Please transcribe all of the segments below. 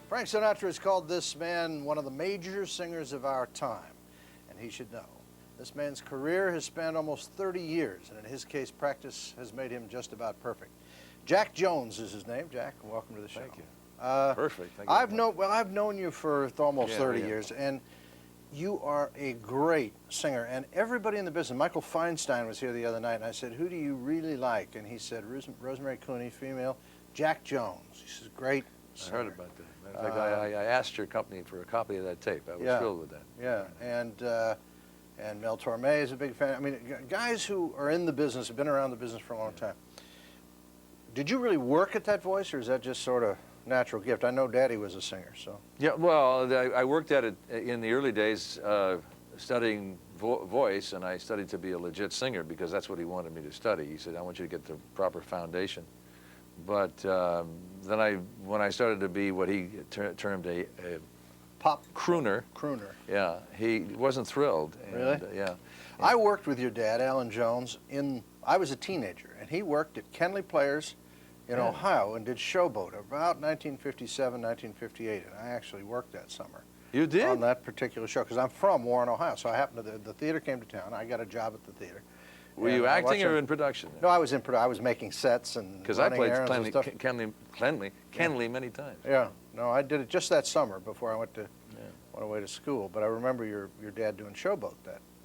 Frank Sinatra has called this man one of the major singers of our time, and he should know. This man's career has spanned almost 30 years, and in his case, practice has made him just about perfect. Jack Jones is his name. Jack, welcome to the show. Thank you. Perfect. Thank you. I've known you for almost 30 years, and you are a great singer. And everybody in the business, Michael Feinstein was here the other night, and I said, who do you really like? And he said, Rosemary Clooney, female, Jack Jones. He says, great singer. I heard about that. Matter of fact, I asked your company for a copy of that tape. I was thrilled with that. Yeah, and Mel Torme is a big fan. I mean, guys who are in the business, have been around the business for a long time. Did you really work at that voice, or is that just sort of natural gift? I know Daddy was a singer, so. Yeah, well, I worked at it in the early days studying voice, and I studied to be a legit singer because that's what he wanted me to study. He said, I want you to get the proper foundation. But then when I started to be what he termed a pop crooner. Crooner. Yeah, he wasn't thrilled. Really? Yeah. I worked with your dad, Alan Jones, I was a teenager, and he worked at Kenley Players in Ohio and did Showboat about 1957, 1958, and I actually worked that summer. You did? On that particular show, because I'm from Warren, Ohio, so I happened to, the theater came to town, I got a job at the theater. Were you acting or in production? No, I was in production. I was making sets and because I played Kenley many times. Yeah, no, I did it just that summer before I went away to school. But I remember your dad doing Showboat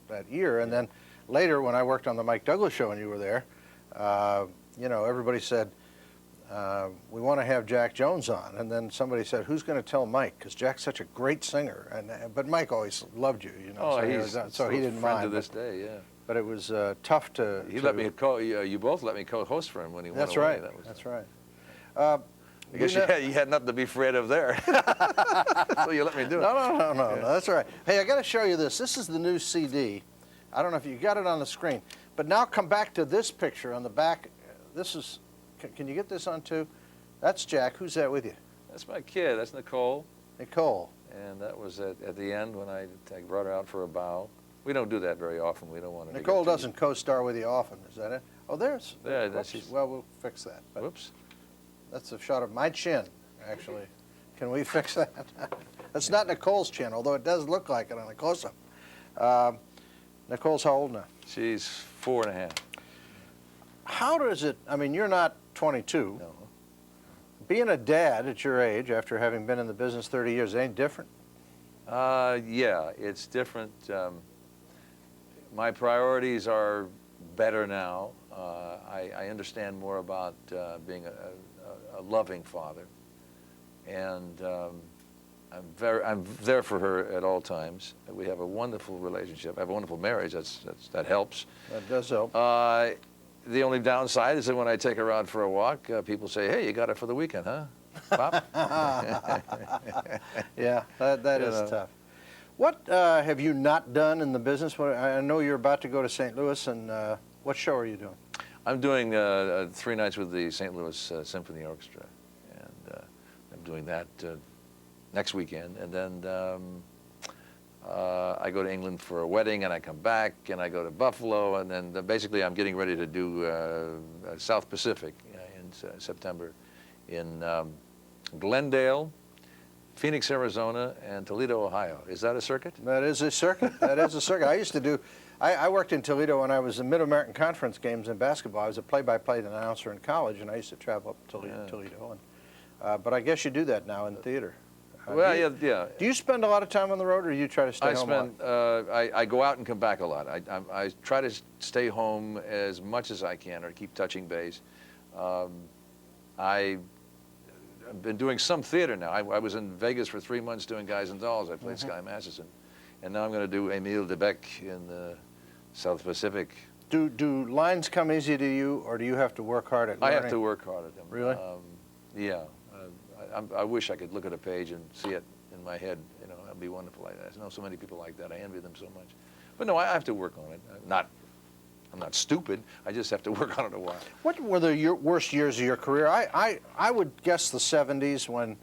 that year, and then later when I worked on the Mike Douglas show and you were there, you know, everybody said we want to have Jack Jones on, and then somebody said, who's going to tell Mike? Because Jack's such a great singer, but Mike always loved you, you know. Oh, so he didn't mind. To this day, yeah. But it was tough to. Let me you both let me co-host for him when he went That's away. Right. That's right. I guess you had nothing to be afraid of there. So you let me do it. No, that's all right. Hey, I got to show you this. This is the new CD. I don't know if you got it on the screen, but now come back to this picture on the back. This is. Can you get this on too? That's Jack. Who's that with you? That's my kid. That's Nicole. Nicole. And that was at the end when I brought her out for a bow. We don't do that very often. We don't want to. Nicole doesn't co-star with you often, is that it? Oh, there's. Yeah, well, we'll fix that. But whoops. That's a shot of my chin, actually. Can we fix that? That's not Nicole's chin, although it does look like it on a close-up. Nicole's how old now? She's 4.5. How does it? I mean, you're not 22. No. Being a dad at your age, after having been in the business 30 years, ain't different? Yeah, it's different. My priorities are better now. I understand more about being a loving father, and I'm there for her at all times. We have a wonderful relationship. I have a wonderful marriage. That helps. That does help. The only downside is that when I take her out for a walk, people say, "Hey, you got it for the weekend, huh, Pop?" Yeah, that is tough. What have you not done in the business? I know you're about to go to St. Louis, and what show are you doing? I'm doing 3 nights with the St. Louis Symphony Orchestra, and I'm doing that next weekend. And then I go to England for a wedding, and I come back, and I go to Buffalo, and then basically I'm getting ready to do South Pacific in September in Glendale, Phoenix, Arizona, and Toledo, Ohio. Is that a circuit? That is a circuit. That is a circuit. I used to do, I worked in Toledo when I was in Mid-American Conference games in basketball. I was a play-by-play announcer in college, and I used to travel up to Toledo. And, but I guess you do that now in theater. Well, yeah. Do you spend a lot of time on the road, or do you try to stay home? I go out and come back a lot. I try to stay home as much as I can, or keep touching base. I've been doing some theater now. I was in Vegas for 3 months doing Guys and Dolls. I played Sky Masterson. And now I'm going to do Emile Debec in the South Pacific. Do lines come easy to you, or do you have to work hard at learning? I have to work hard at them. Really? Yeah. I wish I could look at a page and see it in my head. You know, it'd be wonderful like that. I know so many people like that. I envy them so much. But no, I have to work on it. I'm not stupid. I just have to work on it a while. What were the worst years of your career? I would guess the 70s, when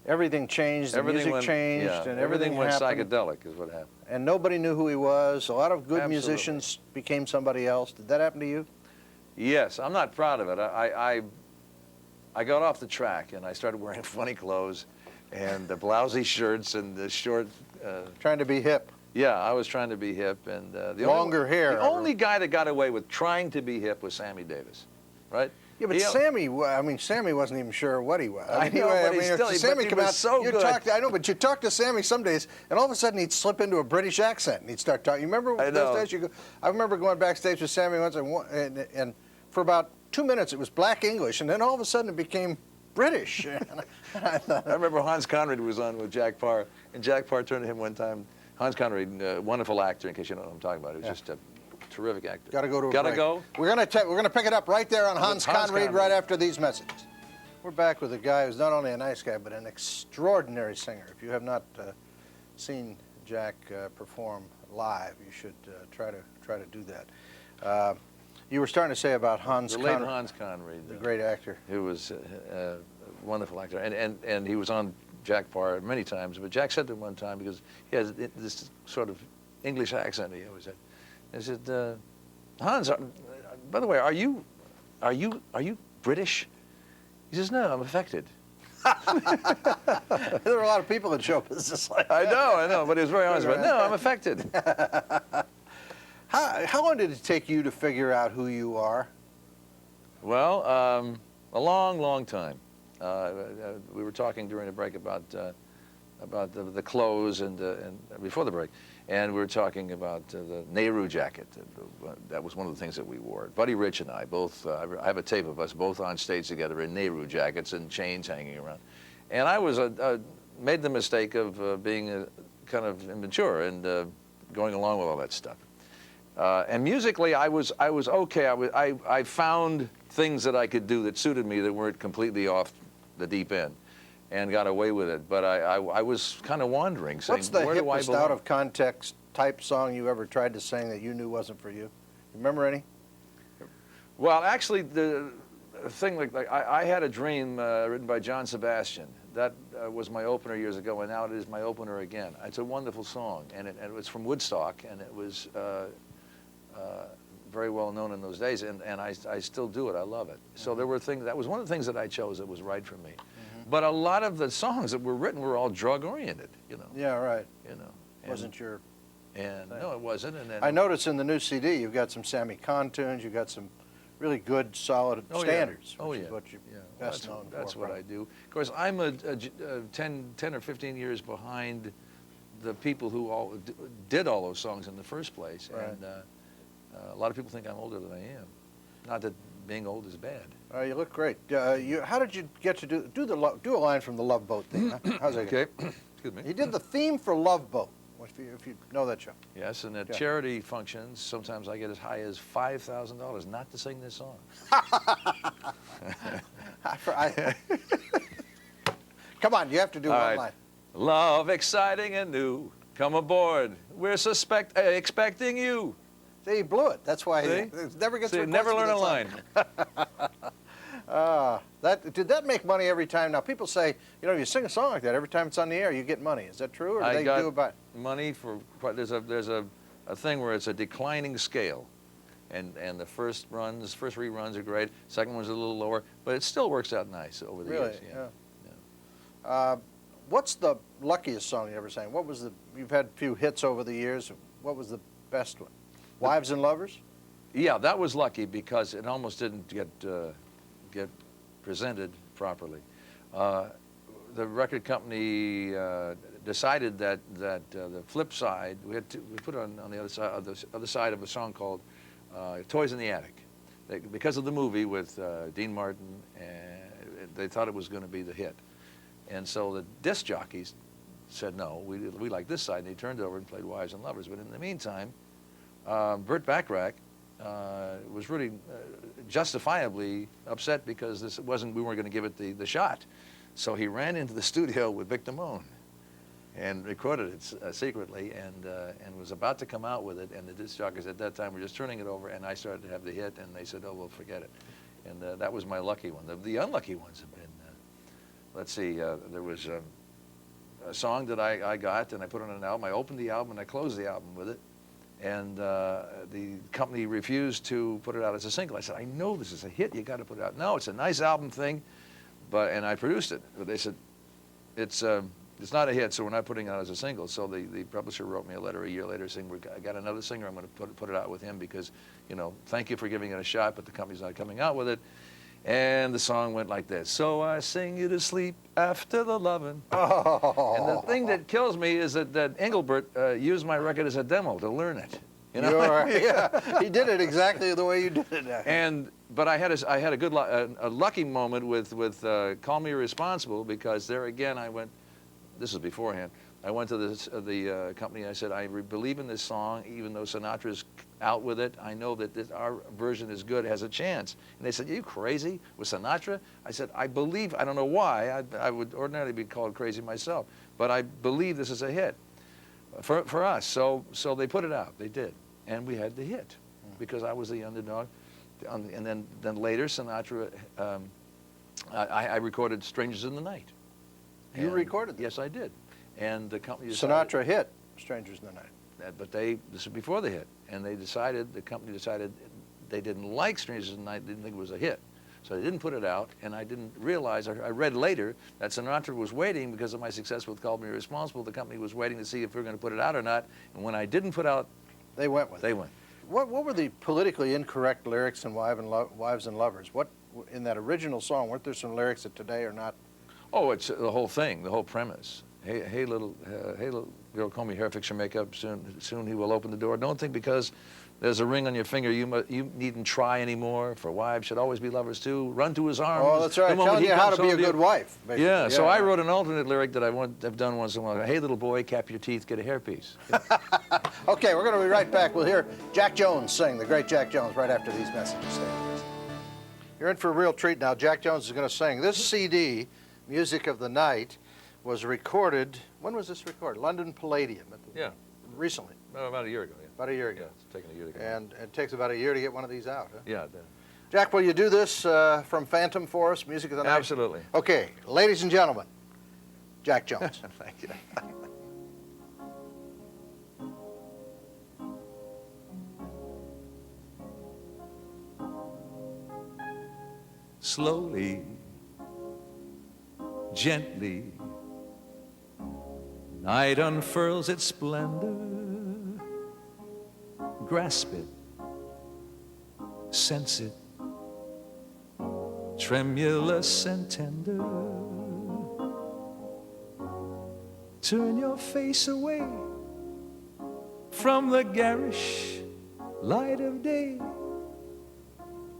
everything changed, the music changed, and everything went happened. psychedelic is what happened. And nobody knew who he was. A lot of good musicians became somebody else. Did that happen to you? Yes, I'm not proud of it. I got off the track, and I started wearing funny clothes, and the blousy shirts and the short. Trying to be hip. Yeah, I was trying to be hip, and the Longer hair. The only guy that got away with trying to be hip was Sammy Davis, right? Yeah, but Sammy wasn't even sure what he was. I know, but Sammy he come was out, so you good. I know, but you talk to Sammy some days, and all of a sudden he'd slip into a British accent, and he'd start talking. You remember those days? I remember going backstage with Sammy once, and for about 2 minutes it was black English, and then all of a sudden it became British. I remember Hans Conried was on with Jack Parr, and Jack Parr turned to him one time. Hans Conried, wonderful actor, in case you know what I'm talking about. He was just a terrific actor. Got to go to a Gotta break. go. We're gonna pick it up right there on Hans Conried right after these messages. We're back with a guy who's not only a nice guy but an extraordinary singer. If you have not seen Jack perform live, you should try to do that. You were starting to say about Hans Conried. The late Hans Conried, the great actor. He was a wonderful actor, and he was on Jack Parr many times. But Jack said to him one time, because he has this sort of English accent he always had. He said, Hans, by the way, are you British? He says, no, I'm affected. There are a lot of people in show business like that. I know, but he was very honest about it. No, I'm affected. How long did it take you to figure out who you are? Well, a long, long time. We were talking during the break about the clothes and before the break, and we were talking about the Nehru jacket. That was one of the things that we wore. Buddy Rich and I both. I have a tape of us both on stage together in Nehru jackets and chains hanging around, and I was made the mistake of being kind of immature and going along with all that stuff. And musically, I was okay. I found things that I could do that suited me that weren't completely off the deep end, and got away with it. But I was kind of wandering, saying, what's the where do I hippest belong? out of context type song you ever tried to sing that you knew wasn't for you? Remember any? Well, actually, the thing I had a dream written by John Sebastian. That was my opener years ago, and now it is my opener again. It's a wonderful song, and it was from Woodstock, and it was very well known in those days, and I still do it. I love it. So there were things, that was one of the things that I chose that was right for me. But a lot of the songs that were written were all drug-oriented, you know. Yeah, right. You know. Wasn't your... And no, it wasn't. And then I noticed in the new CD you've got some Sammy Kahn tunes, you've got some really good, solid standards. Oh, which yeah. is what you're Well, best known for. that's what I do. Of course, I'm 10 or 15 years behind the people who all did all those songs in the first place. Right. And a lot of people think I'm older than I am. Not that being old is bad. You look great. How did you get to do a line from the Love Boat theme? Huh? How's that? Okay. Excuse me. You did the theme for Love Boat, if you know that show. Yes, and at charity functions, sometimes I get as high as $5,000 not to sing this song. Come on, you have to do one line. Love, exciting and new. Come aboard. We're expecting you. See, he blew it. That's why he never gets. See, never learn a line. Did that make money every time? Now people say, you sing a song like that every time it's on the air, you get money. Is that true, or do they do about money for? There's a thing where it's a declining scale, and the first reruns are great. Second one's a little lower, but it still works out nice over the years. Yeah. What's the luckiest song you ever sang? You've had a few hits over the years. What was the best one? Wives and Lovers? Yeah, that was lucky because it almost didn't get presented properly. The record company decided that the flip side, we put it on the other side of a song called Toys in the Attic. Because of the movie with Dean Martin, and they thought it was going to be the hit. And so the disc jockeys said, no, we like this side, and they turned over and played Wives and Lovers. But in the meantime, Burt Bacharach was really justifiably upset because we weren't going to give it the shot. So he ran into the studio with Vic Damone and recorded it secretly, and was about to come out with it. And the disc jockeys at that time were just turning it over, and I started to have the hit, and they said, oh, well, forget it. And that was my lucky one. The unlucky ones have been, let's see, there was a song that I got, and I put on an album. I opened the album, and I closed the album with it. And the company refused to put it out as a single. I said, I know this is a hit. You got to put it out. No, it's a nice album thing, and I produced it. But they said, it's not a hit, so we're not putting it out as a single. So the publisher wrote me a letter a year later saying, I got another singer, I'm going to put it out with him because, you know, thank you for giving it a shot, but the company's not coming out with it. And the song went like this. So I sing you to sleep after the lovin'. Oh. And the thing that kills me is that Engelbert used my record as a demo to learn it. You know? Yeah, he did it exactly the way you did it. But I had a good a lucky moment with Call Me Irresponsible, because there again I went. This is beforehand. I went to the company. I said, I believe in this song, even though Sinatra's out with it. I know that our version is good, has a chance. And they said, are you crazy with Sinatra? I said, I believe. I don't know why. I would ordinarily be called crazy myself, but I believe this is a hit for us. So they put it out. They did, and we had the hit because I was the underdog. And then later, Sinatra. I recorded "Strangers in the Night." You recorded that? Yes, I did. And the company decided, Sinatra hit "Strangers in the Night." But this was before the hit, and the company decided they didn't like "Strangers in the Night," didn't think it was a hit. So they didn't put it out, and I didn't realize, I read later that Sinatra was waiting because of my success with Call Me Irresponsible. The company was waiting to see if we were going to put it out or not, and when I didn't put out, they went with it. They went. What were the politically incorrect lyrics in Wives and Lovers? What, in that original song, weren't there some lyrics that today are not? Oh, it's the whole thing, the whole premise. Hey little girl, comb your hair, fix your makeup. Soon he will open the door. Don't think because there's a ring on your finger you needn't try anymore. For wives should always be lovers too. Run to his arms. Oh, that's right. Telling you how to be a good wife. Basically. Yeah. So I wrote an alternate lyric that I've done once in a while. Hey little boy, cap your teeth, get a hairpiece. Okay, we're going to be right back. We'll hear Jack Jones sing, the great Jack Jones, right after these messages. Stay with us. You're in for a real treat now. Jack Jones is going to sing. This CD, Music of the Night, was recorded, when was this recorded? London Palladium. Yeah. Recently. About a year ago, yeah. About a year ago. Yeah, it's taken a year to get And it takes about a year to get one of these out, huh? Yeah. Jack, will you do this from Phantom for us, Music of the Night? Absolutely. Okay, ladies and gentlemen, Jack Jones. Thank you. Slowly, gently, night unfurls its splendor. Grasp it, sense it, tremulous and tender. Turn your face away from the garish light of day.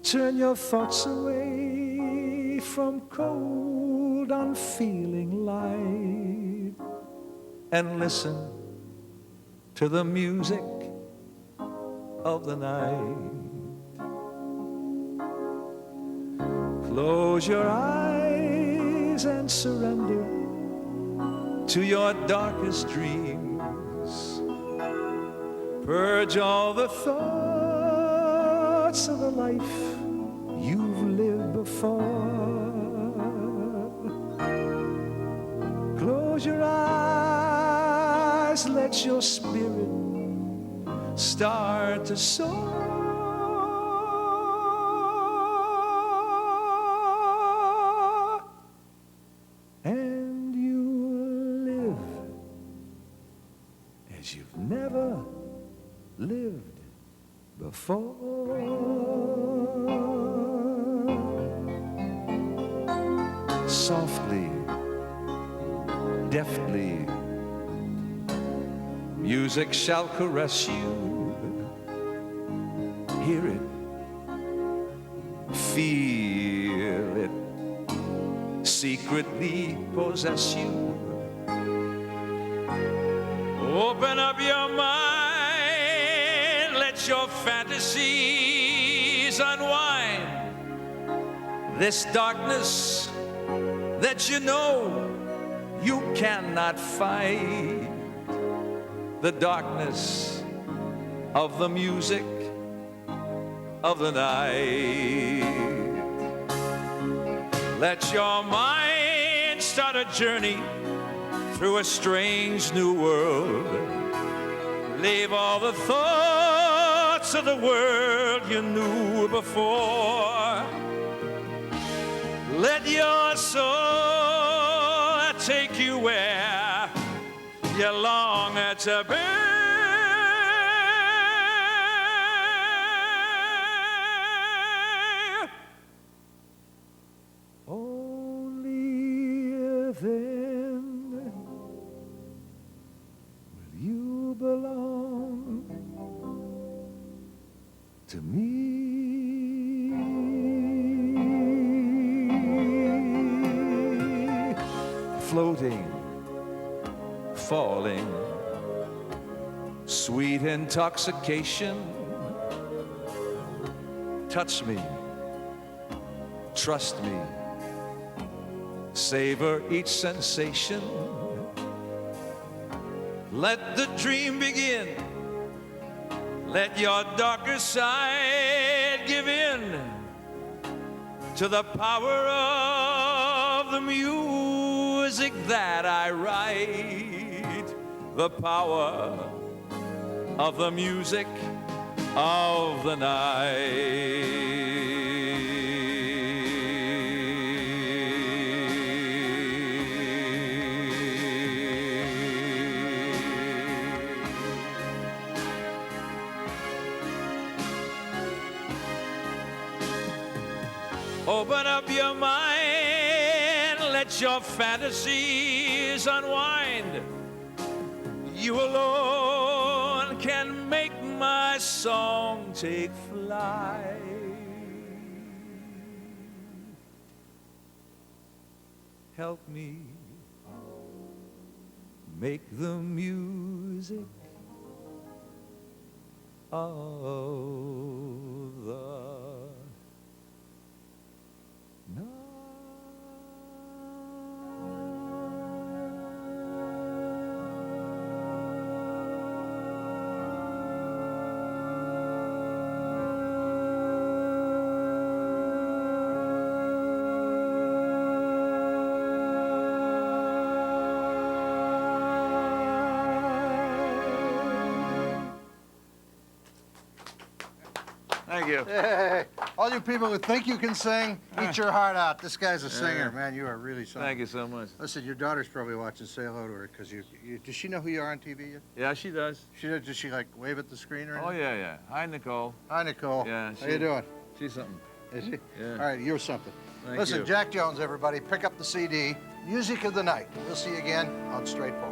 Turn your thoughts away from cold, unfeeling light, and listen to the music of the night. Close your eyes and surrender to your darkest dreams. Purge all the thoughts of the life you've lived before. Close your eyes, let your spirit start to soar. And you'll live as you've never lived before. Softly, deftly, music shall caress you. Hear it, feel it, secretly possess you. Open up your mind, let your fantasies unwind. This darkness that you know you cannot fight, the darkness of the music of the night. Let your mind start a journey through a strange new world. Leave all the thoughts of the world you knew before. Let your soul take you where you long to be. Only then will you belong to me. Floating, falling, sweet intoxication. Touch me, trust me, savor each sensation. Let the dream begin. Let your darker side give in to the power of the music that I write. The power of the music of the night. Open up your mind, let your fantasies unwind. You alone can make my song take flight. Help me make the music of the Thank you. Hey, all you people who think you can sing, eat your heart out. This guy's a singer, man. You are really something. Thank you so much. Listen, your daughter's probably watching. Say hello to her, because does she know who you are on TV yet? Yeah, she does. Does she like wave at the screen or anything? Oh, yeah, yeah. Hi, Nicole. Hi, Nicole. Yeah, How you doing? She's something. Is she? Yeah. All right, you're something. Thank Listen, you. Jack Jones, everybody, pick up the CD, Music of the Night. We'll see you again on Straightforward.